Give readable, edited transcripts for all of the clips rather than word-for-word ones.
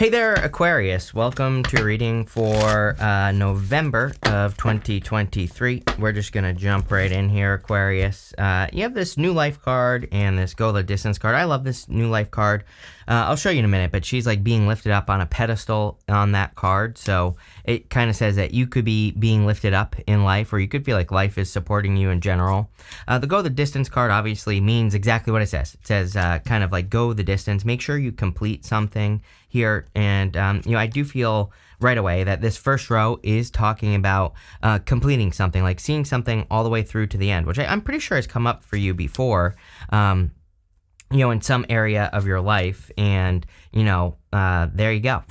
Hey there, Aquarius. Welcome to a reading for November of 2023. We're just going to jump right in here, Aquarius. You have this new life card and this go the distance card. I love this new life card. I'll show you in a minute, but she's like being lifted up on a pedestal on that card. So it kind of says that you could be being lifted up in life, or you could feel like life is supporting you in general. The go the distance card obviously means exactly what it says. It says kind of like go the distance. Make sure you complete something here. And, I do feel right away that this first row is talking about completing something, like seeing something all the way through to the end, which I'm pretty sure has come up for you before, in some area of your life. And, there you go.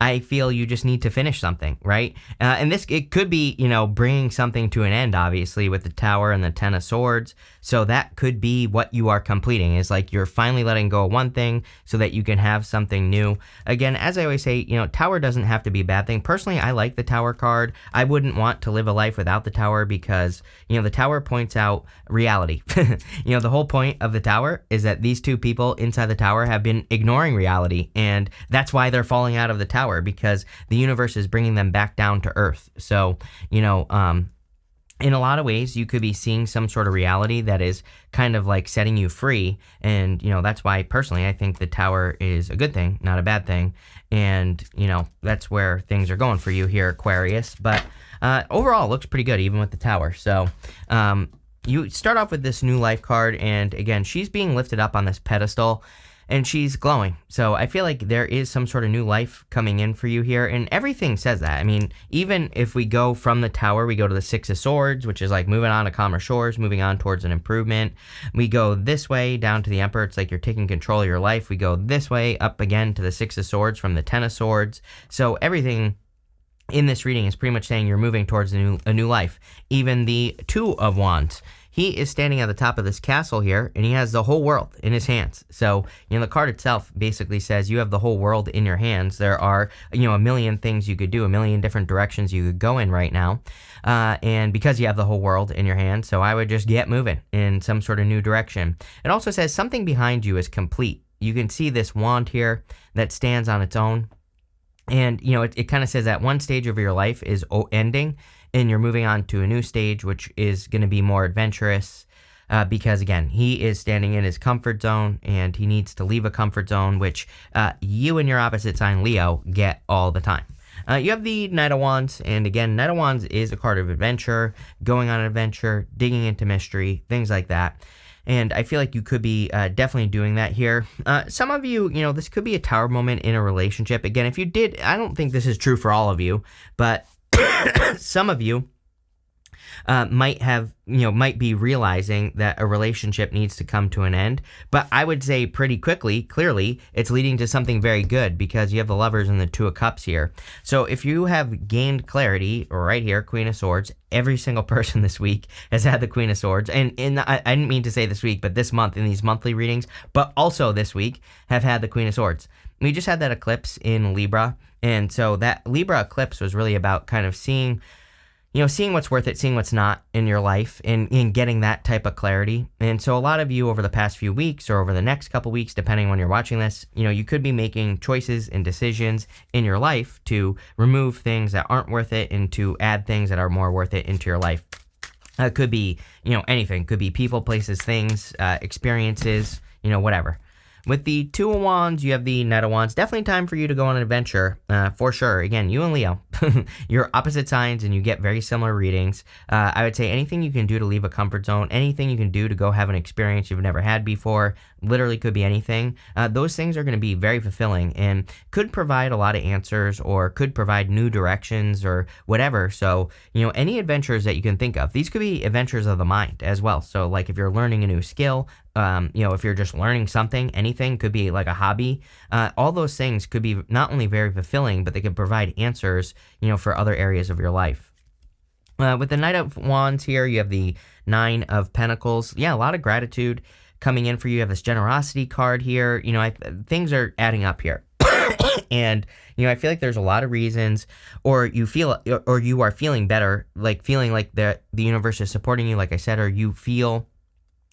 I feel you just need to finish something, right? And it could be, bringing something to an end, obviously, with the Tower and the Ten of Swords. So that could be what you are completing, is like you're finally letting go of one thing so that you can have something new. Again, as I always say, Tower doesn't have to be a bad thing. Personally, I like the Tower card. I wouldn't want to live a life without the Tower because, the Tower points out reality. The whole point of the Tower is that these two people inside the Tower have been ignoring reality, and that's why they're falling out of the Tower, because the universe is bringing them back down to earth. So, in a lot of ways, you could be seeing some sort of reality that is kind of like setting you free. And, that's why personally, I think the Tower is a good thing, not a bad thing. And, that's where things are going for you here, Aquarius. But overall, it looks pretty good, even with the Tower. So, you start off with this new life card. And again, she's being lifted up on this pedestal, and she's glowing. So I feel like there is some sort of new life coming in for you here. And everything says that. I mean, even if we go from the Tower, we go to the Six of Swords, which is like moving on to calmer shores, moving on towards an improvement. We go this way down to the Emperor. It's like you're taking control of your life. We go this way up again to the Six of Swords from the Ten of Swords. So everything in this reading is pretty much saying you're moving towards a new life. Even the Two of Wands. He is standing at the top of this castle here, and he has the whole world in his hands. So, the card itself basically says you have the whole world in your hands. There are, a million things you could do, a million different directions you could go in right now. And because you have the whole world in your hands, so I would just get moving in some sort of new direction. It also says something behind you is complete. You can see this wand here that stands on its own. And, it kind of says that one stage of your life is ending, and you're moving on to a new stage, which is going to be more adventurous because, again, he is standing in his comfort zone, and he needs to leave a comfort zone, which you and your opposite sign, Leo, get all the time. You have the Knight of Wands, and again, Knight of Wands is a card of adventure, going on an adventure, digging into mystery, things like that. And I feel like you could be definitely doing that here. Some of you, this could be a Tower moment in a relationship. Again, if you did, I don't think this is true for all of you, but some of you might be realizing that a relationship needs to come to an end. But I would say pretty quickly, clearly, it's leading to something very good because you have the Lovers and the Two of Cups here. So if you have gained clarity right here, Queen of Swords, every single person this week has had the Queen of Swords. And I didn't mean to say this week, but this month in these monthly readings, but also this week have had the Queen of Swords. We just had that eclipse in Libra. And so that Libra eclipse was really about kind of seeing what's worth it, seeing what's not in your life, and getting that type of clarity. And so a lot of you over the past few weeks or over the next couple weeks, depending on when you're watching this, you could be making choices and decisions in your life to remove things that aren't worth it and to add things that are more worth it into your life. It could be, anything. Could be people, places, things, experiences, whatever. With the Two of Wands, you have the Knight of Wands. Definitely time for you to go on an adventure, for sure. Again, you and Leo, you're opposite signs and you get very similar readings. I would say anything you can do to leave a comfort zone, anything you can do to go have an experience you've never had before, literally could be anything. Those things are going to be very fulfilling and could provide a lot of answers or could provide new directions or whatever. So, any adventures that you can think of, these could be adventures of the mind as well. So like if you're learning a new skill, if you're just learning something, anything could be like a hobby. All those things could be not only very fulfilling, but they could provide answers, for other areas of your life. With the Knight of Wands here, you have the Nine of Pentacles. Yeah, a lot of gratitude coming in for you. You have this generosity card here. Things are adding up here. And, I feel like there's a lot of reasons, or you are feeling better, like feeling like the universe is supporting you, like I said, or you feel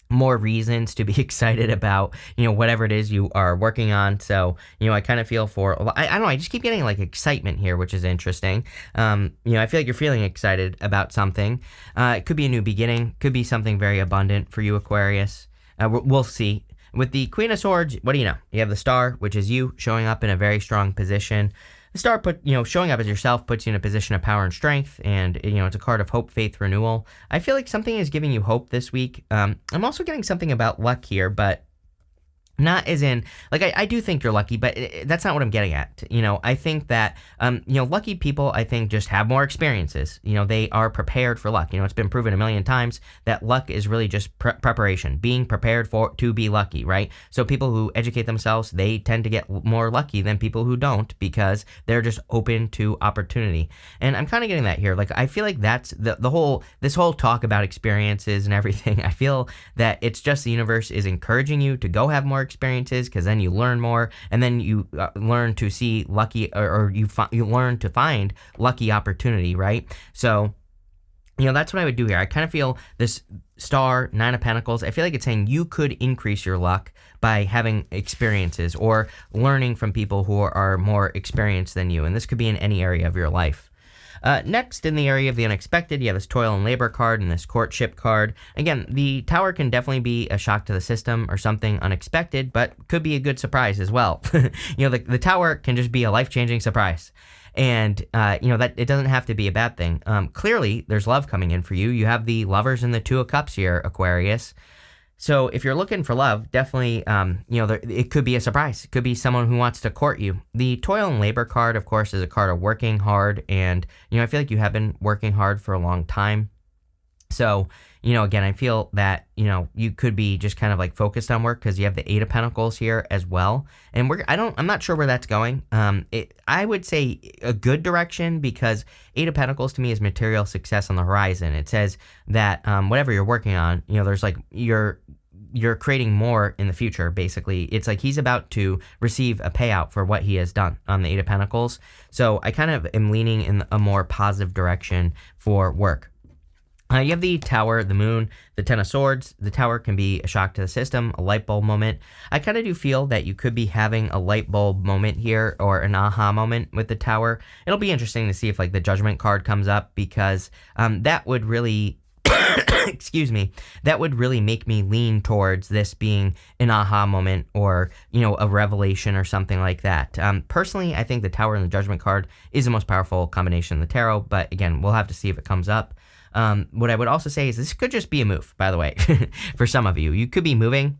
more reasons to be excited about, whatever it is you are working on. So, I kind of feel for, I don't know, I just keep getting like excitement here, which is interesting. I feel like you're feeling excited about something. It could be a new beginning, could be something very abundant for you, Aquarius. We'll see. With the Queen of Swords, what do you know? You have the Star, which is you showing up in a very strong position. The Star showing up as yourself puts you in a position of power and strength, and it's a card of hope, faith, renewal. I feel like something is giving you hope this week. I'm also getting something about luck here, but not as in, like, I do think you're lucky, but that's not what I'm getting at. I think that, lucky people, I think, just have more experiences. They are prepared for luck. It's been proven a million times that luck is really just preparation, being prepared to be lucky, right? So people who educate themselves, they tend to get more lucky than people who don't because they're just open to opportunity. And I'm kind of getting that here. Like, I feel like that's this whole talk about experiences and everything. I feel that it's just the universe is encouraging you to go have more experiences, because then you learn more, and then you learn to see lucky, or you learn to find lucky opportunity, right? So that's what I would do here. I kind of feel this Star, Nine of Pentacles, I feel like it's saying you could increase your luck by having experiences or learning from people who are more experienced than you, and this could be in any area of your life. Next, in the area of the unexpected, you have this Toil and Labor card and this Courtship card. Again, the Tower can definitely be a shock to the system or something unexpected, but could be a good surprise as well. The Tower can just be a life-changing surprise. And, that it doesn't have to be a bad thing. Clearly, there's love coming in for you. You have the Lovers and the Two of Cups here, Aquarius. So if you're looking for love, definitely, it could be a surprise. It could be someone who wants to court you. The Toil and Labor card, of course, is a card of working hard. And, I feel like you have been working hard for a long time. So, again, I feel that, you could be just kind of like focused on work because you have the Eight of Pentacles here as well. And I'm not sure where that's going. I would say a good direction, because Eight of Pentacles to me is material success on the horizon. It says that, whatever you're working on, there's like, you're creating more in the future, basically. It's like he's about to receive a payout for what he has done on the Eight of Pentacles. So I kind of am leaning in a more positive direction for work. You have the Tower, the Moon, the Ten of Swords. The Tower can be a shock to the system, a light bulb moment. I kind of do feel that you could be having a light bulb moment here, or an aha moment with the Tower. It'll be interesting to see if like the Judgment card comes up, because that would really excuse me, that would really make me lean towards this being an aha moment, or, a revelation or something like that. Personally, I think the Tower and the Judgment card is the most powerful combination in the tarot, but again, we'll have to see if it comes up. What I would also say is this could just be a move, by the way, for some of you. You could be moving,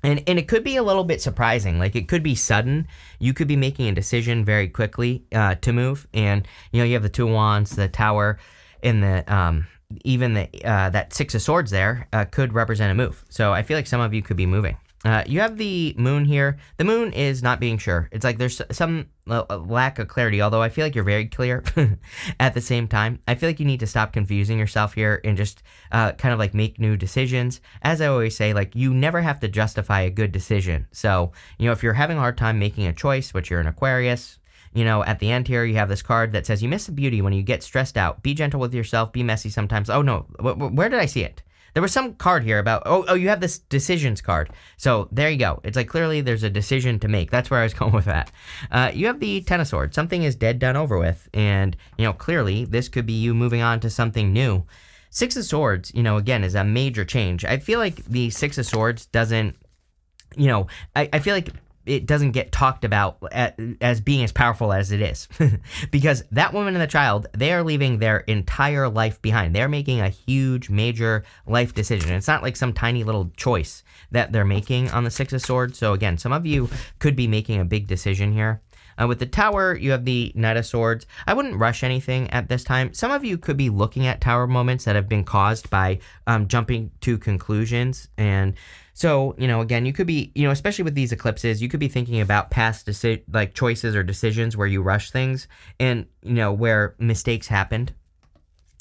and it could be a little bit surprising. Like, it could be sudden. You could be making a decision very quickly to move, and, you have the Two of Wands, the Tower, and the even that Six of Swords there could represent a move. So I feel like some of you could be moving. You have the Moon here. The Moon is not being sure. It's like there's some lack of clarity, although I feel like you're very clear at the same time. I feel like you need to stop confusing yourself here and just kind of like make new decisions. As I always say, like, you never have to justify a good decision. So, if you're having a hard time making a choice, which you're an Aquarius, at the end here, you have this card that says you miss the beauty when you get stressed out. Be gentle with yourself. Be messy sometimes. Oh, no. Where did I see it? There was some card here about, you have this decisions card. So there you go. It's like clearly there's a decision to make. That's where I was going with that. You have the Ten of Swords. Something is dead, done, over with. And, clearly this could be you moving on to something new. Six of Swords, again, is a major change. I feel like the Six of Swords doesn't, I feel like it doesn't get talked about as being as powerful as it is. Because that woman and the child, they are leaving their entire life behind. They're making a huge, major life decision. It's not like some tiny little choice that they're making on the Six of Swords. So again, some of you could be making a big decision here. With the Tower, you have the Knight of Swords. I wouldn't rush anything at this time. Some of you could be looking at Tower moments that have been caused by jumping to conclusions. And so, again, you could be, especially with these eclipses, you could be thinking about past choices or decisions where you rush things and, where mistakes happened.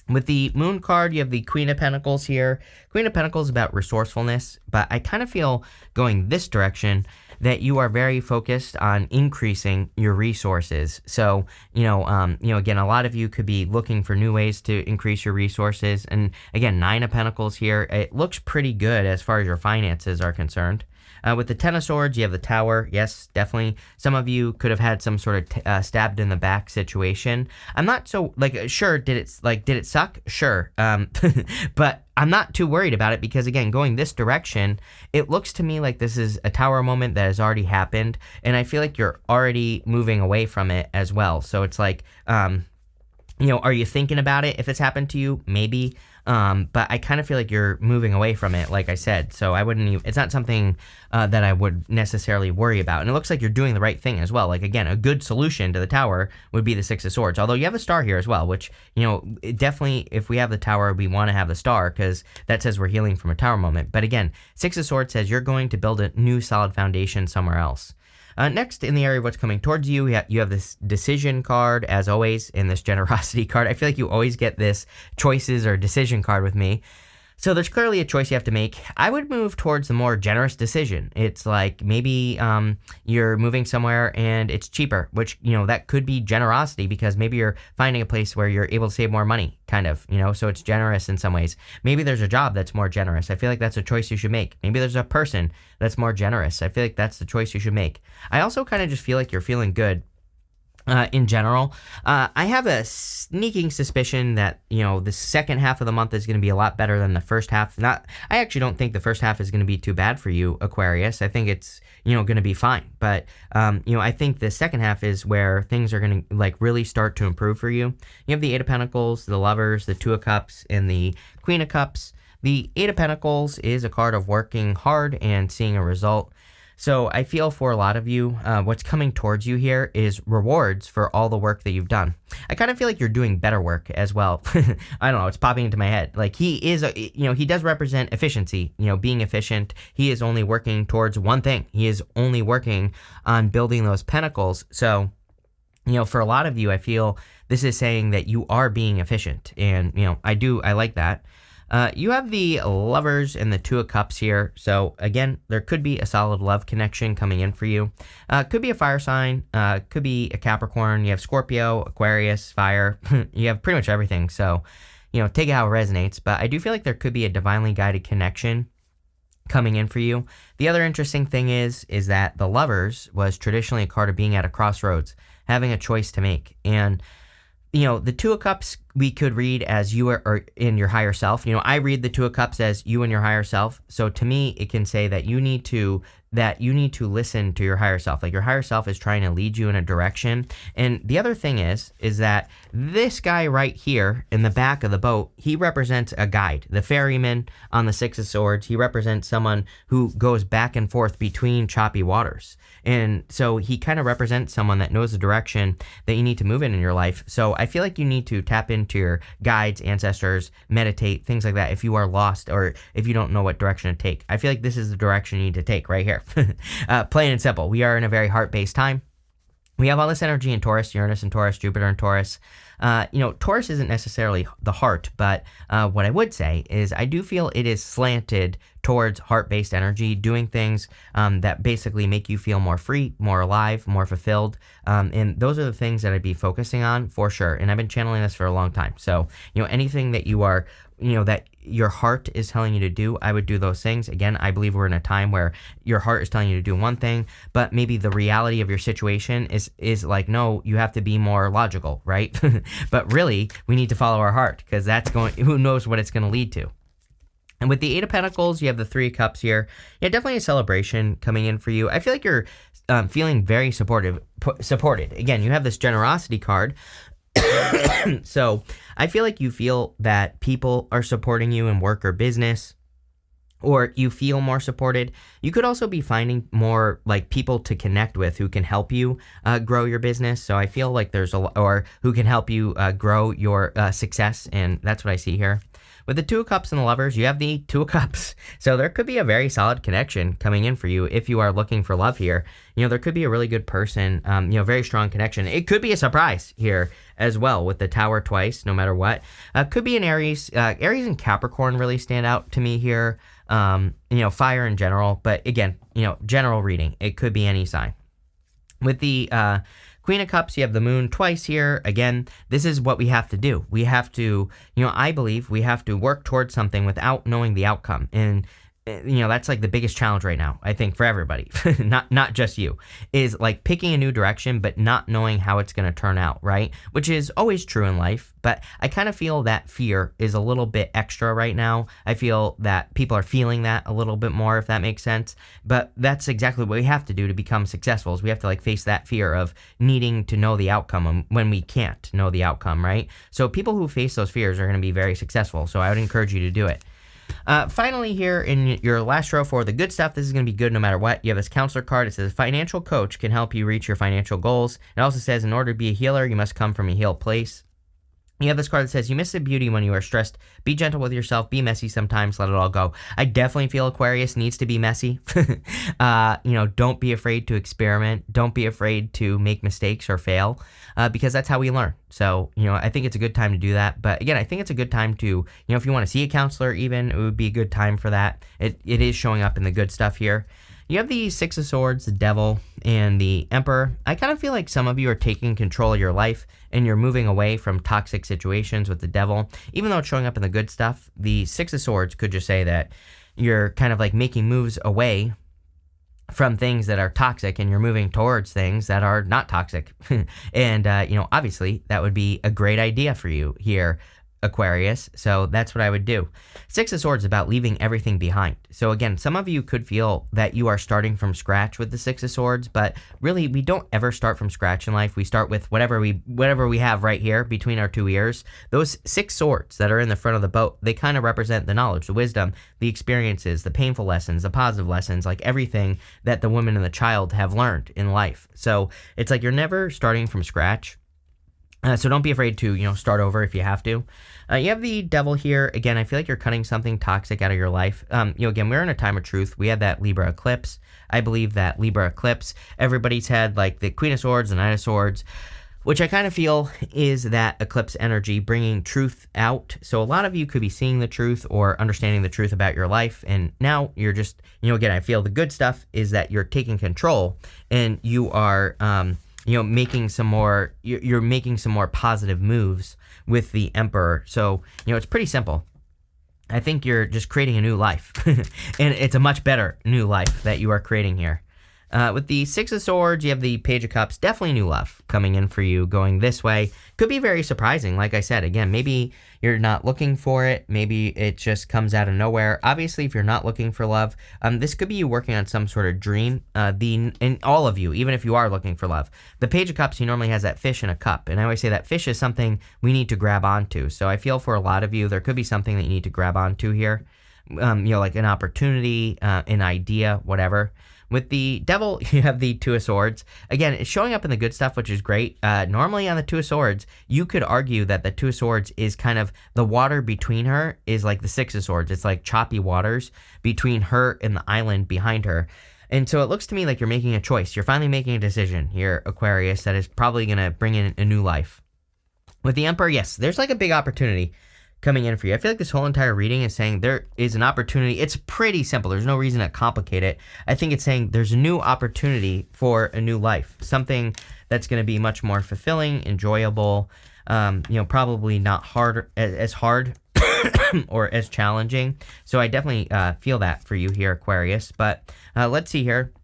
With the Moon card, you have the Queen of Pentacles here. Queen of Pentacles is about resourcefulness, but I kind of feel going this direction that you are very focused on increasing your resources. So, again, a lot of you could be looking for new ways to increase your resources. And again, Nine of Pentacles here, it looks pretty good as far as your finances are concerned. With the Ten of Swords, you have the Tower. Yes, definitely. Some of you could have had some sort of stabbed in the back situation. I'm not so, sure, did it suck? Sure. But I'm not too worried about it because, again, going this direction, it looks to me like this is a Tower moment that has already happened, and I feel like you're already moving away from it as well. So it's like, are you thinking about it if it's happened to you? Maybe. But I kind of feel like you're moving away from it, like I said. So I wouldn't even, it's not something that I would necessarily worry about. And it looks like you're doing the right thing as well. Like, again, a good solution to the Tower would be the Six of Swords. Although you have the Star here as well, which, definitely if we have the Tower, we want to have the Star because that says we're healing from a Tower moment. But again, Six of Swords says you're going to build a new solid foundation somewhere else. Next, in the area of what's coming towards you, you have this decision card, as always, and this generosity card. I feel like you always get this choices or decision card with me. So there's clearly a choice you have to make. I would move towards the more generous decision. It's like maybe you're moving somewhere and it's cheaper, which, that could be generosity because maybe you're finding a place where you're able to save more money, kind of, so it's generous in some ways. Maybe there's a job that's more generous. I feel like that's a choice you should make. Maybe there's a person that's more generous. I feel like that's the choice you should make. I also kind of just feel like you're feeling good. In general, I have a sneaking suspicion that, the second half of the month is going to be a lot better than the first half. I actually don't think the first half is going to be too bad for you, Aquarius. I think it's, going to be fine. But, I think the second half is where things are going to, really start to improve for you. You have the Eight of Pentacles, the Lovers, the Two of Cups, and the Queen of Cups. The Eight of Pentacles is a card of working hard and seeing a result. So I feel for a lot of you, what's coming towards you here is rewards for all the work that you've done. I kind of feel like you're doing better work as well. I don't know, it's popping into my head. Like he is, he does represent efficiency, being efficient. He is only working towards one thing. He is only working on building those pentacles. So, for a lot of you, I feel this is saying that you are being efficient. And, I like that. You have the Lovers and the Two of Cups here. So again, there could be a solid love connection coming in for you. Could be a fire sign. Could be a Capricorn. You have Scorpio, Aquarius, fire. You have pretty much everything. So, take it how it resonates. But I do feel like there could be a divinely guided connection coming in for you. The other interesting thing is that the Lovers was traditionally a card of being at a crossroads, having a choice to make. And the Two of Cups we could read as you are in your higher self. I read the Two of Cups as you and your higher self. So to me, it can say that you need to listen to your higher self. Like your higher self is trying to lead you in a direction. And the other thing is that this guy right here in the back of the boat, he represents a guide. The ferryman on the Six of Swords, he represents someone who goes back and forth between choppy waters. And so he kind of represents someone that knows the direction that you need to move in your life. So I feel like you need to tap into your guides, ancestors, meditate, things like that if you are lost or if you don't know what direction to take. I feel like this is the direction you need to take right here. Plain and simple. We are in a very heart-based time. We have all this energy in Taurus, Uranus and Taurus, Jupiter and Taurus. Taurus isn't necessarily the heart, but what I would say is I do feel it is slanted towards heart-based energy, doing things that basically make you feel more free, more alive, more fulfilled. And those are the things that I'd be focusing on for sure. And I've been channeling this for a long time. So, anything that you are, that your heart is telling you to do, I would do those things. Again, I believe we're in a time where your heart is telling you to do one thing, but maybe the reality of your situation is like, no, you have to be more logical, right? But really, we need to follow our heart because who knows what it's going to lead to. And with the Eight of Pentacles, you have the Three of Cups here. Yeah, definitely a celebration coming in for you. I feel like you're feeling very supported. Again, you have this generosity card. So I feel like you feel that people are supporting you in work or business, or you feel more supported. You could also be finding more people to connect with who can help you grow your business. So I feel like there's or who can help you grow your success. And that's what I see here. With the Two of Cups and the Lovers, you have the Two of Cups. So there could be a very solid connection coming in for you if you are looking for love here. There could be a really good person, very strong connection. It could be a surprise here as well with the Tower twice, no matter what. Could be an Aries. Aries and Capricorn really stand out to me here. fire in general. But again, general reading. It could be any sign. With the Queen of Cups, you have the moon twice here. Again, this is what we have to do. We have to, I believe we have to work towards something without knowing the outcome. And that's like the biggest challenge right now, I think, for everybody, not just you, is like picking a new direction, but not knowing how it's going to turn out, right? Which is always true in life, but I kind of feel that fear is a little bit extra right now. I feel that people are feeling that a little bit more, if that makes sense, but that's exactly what we have to do to become successful, is we have to like face that fear of needing to know the outcome when we can't know the outcome, right? So people who face those fears are going to be very successful, so I would encourage you to do it. Finally, here in your last row for the good stuff, this is going to be good no matter what. You have this counselor card. It says financial coach can help you reach your financial goals. It also says in order to be a healer, you must come from a healed place. You have this card that says you miss the beauty when you are stressed. Be gentle with yourself. Be messy sometimes. Let it all go. I definitely feel Aquarius needs to be messy. Don't be afraid to experiment. Don't be afraid to make mistakes or fail, because that's how we learn. So, I think it's a good time to do that. But again, I think it's a good time to, if you want to see a counselor even, it would be a good time for that. It is showing up in the good stuff here. You have the Six of Swords, the Devil, and the Emperor. I kind of feel like some of you are taking control of your life and you're moving away from toxic situations with the Devil. Even though it's showing up in the good stuff, the Six of Swords could just say that you're kind of like making moves away from things that are toxic and you're moving towards things that are not toxic. And, obviously that would be a great idea for you here, Aquarius. So that's what I would do. Six of Swords is about leaving everything behind. So again, some of you could feel that you are starting from scratch with the Six of Swords, but really we don't ever start from scratch in life. We start with whatever we have right here between our two ears. Those six swords that are in the front of the boat, they kind of represent the knowledge, the wisdom, the experiences, the painful lessons, the positive lessons, like everything that the woman and the child have learned in life. So it's like you're never starting from scratch. So don't be afraid to, start over if you have to. You have the Devil here. Again, I feel like you're cutting something toxic out of your life. Again, we're in a time of truth. We had that Libra eclipse. I believe that Libra eclipse, everybody's had like the Queen of Swords, the Knight of Swords, which I kind of feel is that eclipse energy bringing truth out. So a lot of you could be seeing the truth or understanding the truth about your life. And now you're just, again, I feel the good stuff is that you're taking control and you are, making some more, you're making some more positive moves with the Emperor. So, it's pretty simple. I think you're just creating a new life. And it's a much better new life that you are creating here. With the Six of Swords, you have the Page of Cups. Definitely new love coming in for you going this way. Could be very surprising. Like I said, again, maybe you're not looking for it. Maybe it just comes out of nowhere. Obviously, if you're not looking for love, this could be you working on some sort of dream. And all of you, even if you are looking for love. The Page of Cups, he normally has that fish in a cup. And I always say that fish is something we need to grab onto. So I feel for a lot of you, there could be something that you need to grab onto here. Like an opportunity, an idea, whatever. With the Devil, you have the Two of Swords. Again, it's showing up in the good stuff, which is great. Normally on the Two of Swords, you could argue that the Two of Swords is kind of the water between her is like the Six of Swords. It's like choppy waters between her and the island behind her. And so it looks to me like you're making a choice. You're finally making a decision here, Aquarius, that is probably going to bring in a new life. With the Emperor, yes, there's like a big opportunity coming in for you. I feel like this whole entire reading is saying there is an opportunity. It's pretty simple. There's no reason to complicate it. I think it's saying there's a new opportunity for a new life, something that's going to be much more fulfilling, enjoyable, probably not as hard or as challenging. So I definitely feel that for you here, Aquarius. But let's see here.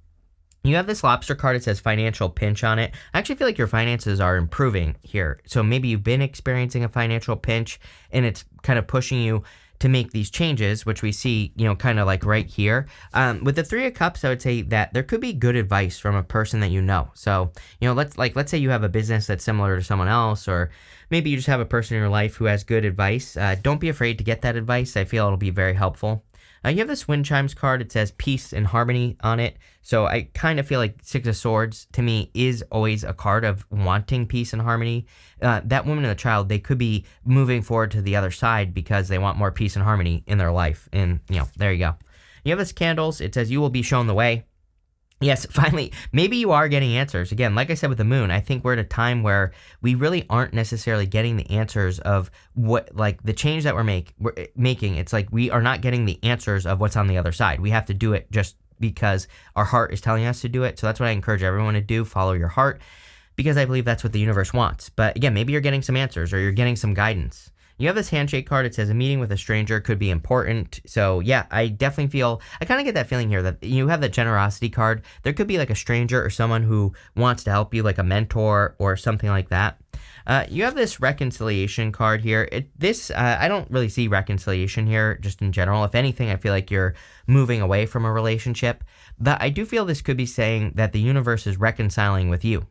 You have this lobster card. It says financial pinch on it. I actually feel like your finances are improving here. So maybe you've been experiencing a financial pinch and it's kind of pushing you to make these changes, which we see, kind of like right here. With the Three of Cups, I would say that there could be good advice from a person that you know. So, let's say you have a business that's similar to someone else, or maybe you just have a person in your life who has good advice. Don't be afraid to get that advice. I feel it'll be very helpful. You have this Wind Chimes card. It says peace and harmony on it. So I kind of feel like Six of Swords, to me, is always a card of wanting peace and harmony. That woman and the child, they could be moving forward to the other side because they want more peace and harmony in their life. And, there you go. You have this Candles. It says you will be shown the way. Yes, finally, maybe you are getting answers. Again, like I said with the moon, I think we're at a time where we really aren't necessarily getting the answers of what, like the change that we're making. It's like we are not getting the answers of what's on the other side. We have to do it just because our heart is telling us to do it. So that's what I encourage everyone to do. Follow your heart, because I believe that's what the universe wants. But again, maybe you're getting some answers or you're getting some guidance. You have this handshake card. It says a meeting with a stranger could be important. So yeah, I definitely feel, I kind of get that feeling here that you have that generosity card. There could be like a stranger or someone who wants to help you, like a mentor or something like that. You have this reconciliation card here. I don't really see reconciliation here just in general. If anything, I feel like you're moving away from a relationship. But I do feel this could be saying that the universe is reconciling with you.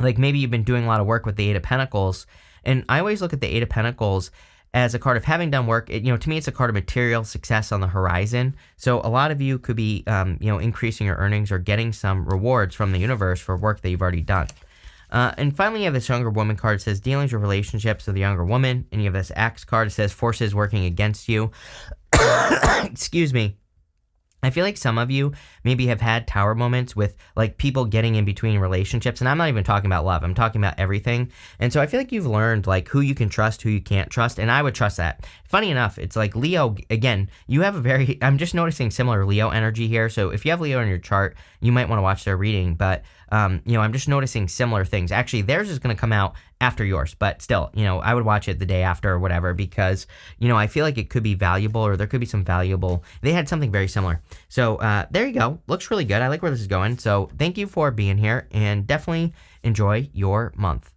Like maybe you've been doing a lot of work with the Eight of Pentacles. And I always look at the Eight of Pentacles as a card of having done work. To me, it's a card of material success on the horizon. So a lot of you could be, increasing your earnings or getting some rewards from the universe for work that you've already done. And finally, you have this younger woman card. It says dealings or relationships with a younger woman. And you have this axe card. It says forces working against you. Excuse me. I feel like some of you maybe have had tower moments with like people getting in between relationships. And I'm not even talking about love. I'm talking about everything. And so I feel like you've learned like who you can trust, who you can't trust. And I would trust that. Funny enough, it's like Leo, again, you have I'm just noticing similar Leo energy here. So if you have Leo in your chart, you might want to watch their reading. But, I'm just noticing similar things. Actually, theirs is going to come out after yours. But still, I would watch it the day after or whatever because, I feel like it could be valuable or there could be some valuable. They had something very similar. So there you go. Looks really good. I like where this is going. So thank you for being here and definitely enjoy your month.